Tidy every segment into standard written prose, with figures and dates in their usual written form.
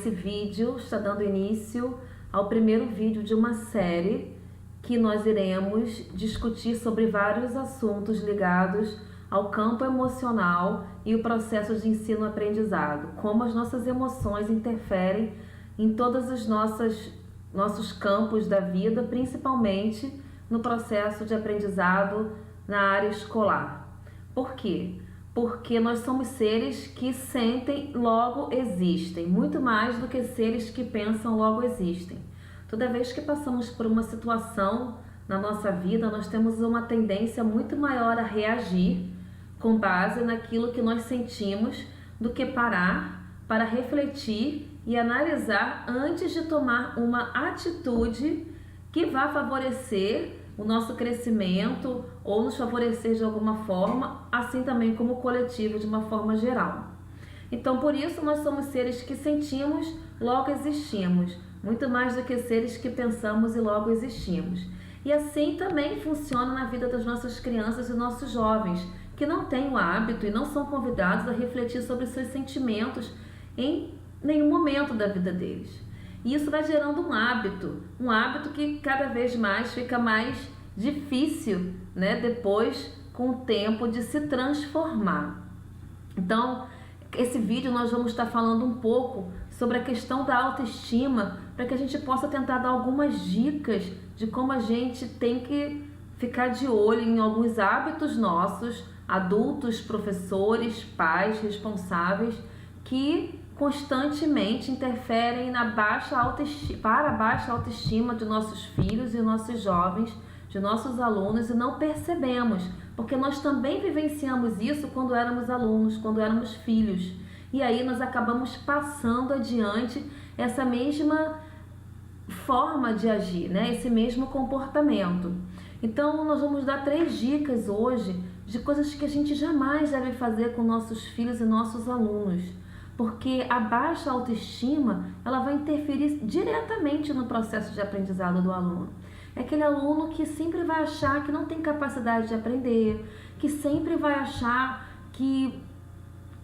esse vídeo está dando início ao primeiro vídeo de uma série que nós iremos discutir sobre vários assuntos ligados ao campo emocional e o processo de ensino-aprendizado, como as nossas emoções interferem em todos os nossos campos da vida, principalmente no processo de aprendizado na área escolar. Por quê? Porque nós somos seres que sentem, logo existem, muito mais do que seres que pensam, logo existem. Toda vez que passamos por uma situação na nossa vida, nós temos uma tendência muito maior a reagir com base naquilo que nós sentimos do que parar para refletir e analisar antes de tomar uma atitude que vá favorecer o nosso crescimento ou nos favorecer de alguma forma, assim também como o coletivo de uma forma geral. Então, por isso, nós somos seres que sentimos, logo existimos, muito mais do que seres que pensamos e logo existimos. E assim também funciona na vida das nossas crianças e nossos jovens, que não têm o hábito e não são convidados a refletir sobre seus sentimentos em nenhum momento da vida deles. E isso vai gerando um hábito que cada vez mais fica mais difícil, né, depois, com o tempo, de se transformar. Então, esse vídeo nós vamos estar falando um pouco sobre a questão da autoestima, para que a gente possa tentar dar algumas dicas de como a gente tem que ficar de olho em alguns hábitos nossos, adultos, professores, pais, responsáveis, que constantemente interferem na baixa autoestima de nossos filhos e nossos jovens, de nossos alunos, e não percebemos, porque nós também vivenciamos isso quando éramos alunos, quando éramos filhos, e aí nós acabamos passando adiante essa mesma forma de agir, né? Esse mesmo comportamento. Então nós vamos dar 3 dicas hoje de coisas que a gente jamais deve fazer com nossos filhos e nossos alunos, porque a baixa autoestima, ela vai interferir diretamente no processo de aprendizado do aluno. É aquele aluno que sempre vai achar que não tem capacidade de aprender, que sempre vai achar que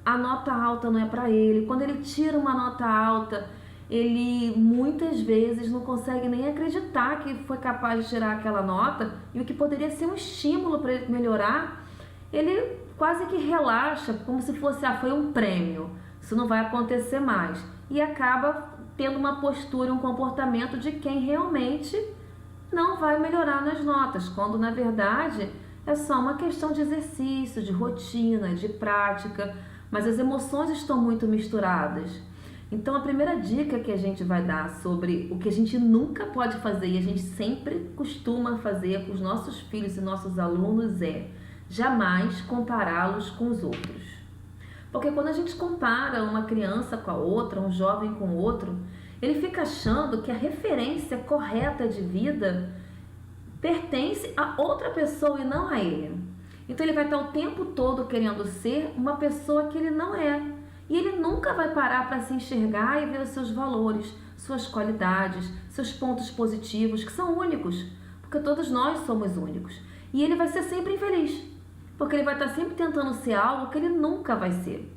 a nota alta não é para ele. Quando ele tira uma nota alta, ele muitas vezes não consegue nem acreditar que foi capaz de tirar aquela nota, e o que poderia ser um estímulo para ele melhorar, ele quase que relaxa, como se fosse, foi um prêmio, isso não vai acontecer mais, e acaba tendo uma postura, um comportamento de quem realmente não vai melhorar nas notas, quando na verdade é só uma questão de exercício, de rotina, de prática, mas as emoções estão muito misturadas. Então a primeira dica que a gente vai dar sobre o que a gente nunca pode fazer e a gente sempre costuma fazer com os nossos filhos e nossos alunos é jamais compará-los com os outros. Porque quando a gente compara uma criança com a outra, um jovem com o outro, ele fica achando que a referência correta de vida pertence a outra pessoa e não a ele. Então ele vai estar o tempo todo querendo ser uma pessoa que ele não é. E ele nunca vai parar para se enxergar e ver os seus valores, suas qualidades, seus pontos positivos, que são únicos, porque todos nós somos únicos. E ele vai ser sempre infeliz, porque ele vai estar sempre tentando ser algo que ele nunca vai ser.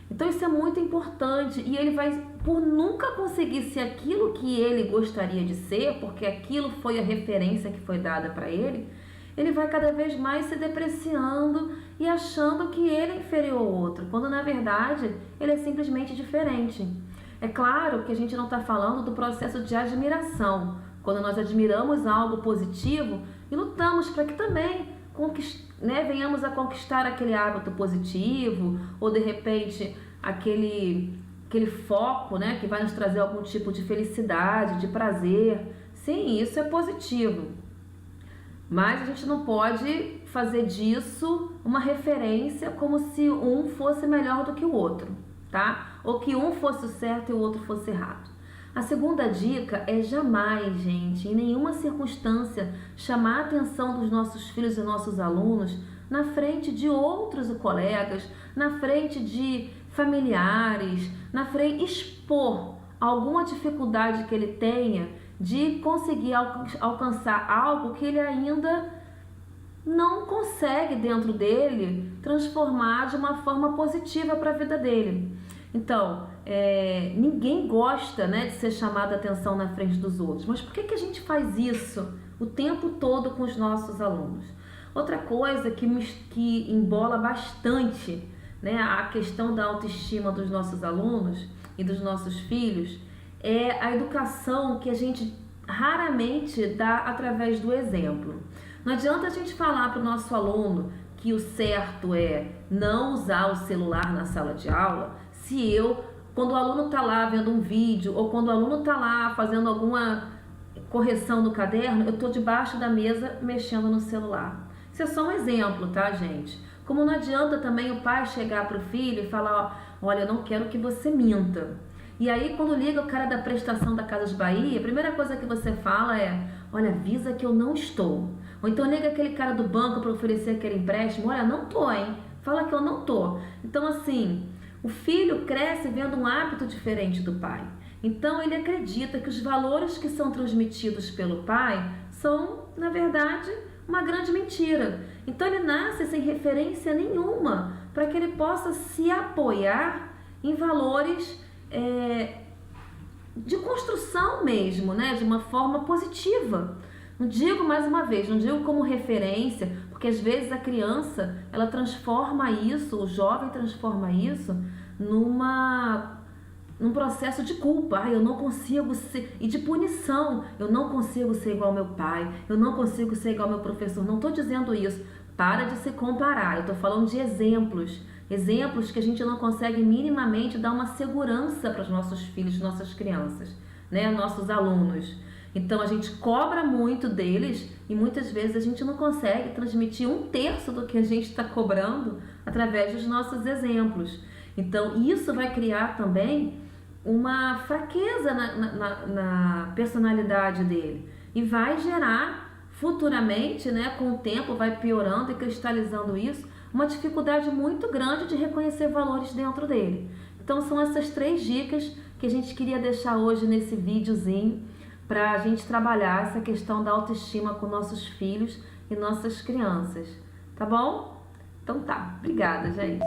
Então isso é muito importante, e ele vai, por nunca conseguir ser aquilo que ele gostaria de ser, porque aquilo foi a referência que foi dada para ele, ele vai cada vez mais se depreciando e achando que ele é inferior ao outro, quando na verdade ele é simplesmente diferente. É claro que a gente não está falando do processo de admiração, quando nós admiramos algo positivo e lutamos para que também venhamos a conquistar aquele hábito positivo, ou de repente aquele foco, né, que vai nos trazer algum tipo de felicidade, de prazer. Sim, isso é positivo. Mas a gente não pode fazer disso uma referência como se um fosse melhor do que o outro, tá? Ou que um fosse o certo e o outro fosse errado. A segunda dica é jamais, gente, em nenhuma circunstância, chamar a atenção dos nossos filhos e nossos alunos na frente de outros colegas, na frente de familiares, expor alguma dificuldade que ele tenha de conseguir alcançar algo que ele ainda não consegue dentro dele transformar de uma forma positiva para a vida dele. Então, ninguém gosta, né, de ser chamado a atenção na frente dos outros. Mas por que a gente faz isso o tempo todo com os nossos alunos? Outra coisa que embola bastante, né, a questão da autoestima dos nossos alunos e dos nossos filhos é a educação que a gente raramente dá através do exemplo. Não adianta a gente falar para o nosso aluno que o certo é não usar o celular na sala de aula, se quando o aluno está lá vendo um vídeo ou quando o aluno está lá fazendo alguma correção no caderno, eu estou debaixo da mesa mexendo no celular. Isso é só um exemplo, tá, gente? Como não adianta também o pai chegar para o filho e falar, olha, eu não quero que você minta. E aí, quando liga o cara da prestação da Casas Bahia, a primeira coisa que você fala é, olha, avisa que eu não estou. Ou então liga aquele cara do banco para oferecer aquele empréstimo, olha, não tô, hein? Fala que eu não tô. Então, assim, o filho cresce vendo um hábito diferente do pai. Então, ele acredita que os valores que são transmitidos pelo pai são, na verdade, uma grande mentira. Então, ele nasce sem referência nenhuma para que ele possa se apoiar em valores de construção mesmo, né? De uma forma positiva. Não digo mais uma vez, não digo como referência, porque às vezes a criança, ela transforma isso, o jovem transforma isso num processo de culpa. Eu não consigo ser, e de punição. Eu não consigo ser igual ao meu pai, eu não consigo ser igual ao meu professor. Não estou dizendo isso. Para de se comparar. Eu estou falando de exemplos. Exemplos que a gente não consegue minimamente dar uma segurança para os nossos filhos, nossas crianças, né? Nossos alunos. Então a gente cobra muito deles e muitas vezes a gente não consegue transmitir 1/3 do que a gente está cobrando através dos nossos exemplos. Então isso vai criar também uma fraqueza na personalidade dele e vai gerar futuramente, né, com o tempo vai piorando e cristalizando isso, uma dificuldade muito grande de reconhecer valores dentro dele. Então são essas 3 dicas que a gente queria deixar hoje nesse videozinho para a gente trabalhar essa questão da autoestima com nossos filhos e nossas crianças, tá bom? Então tá, obrigada, gente.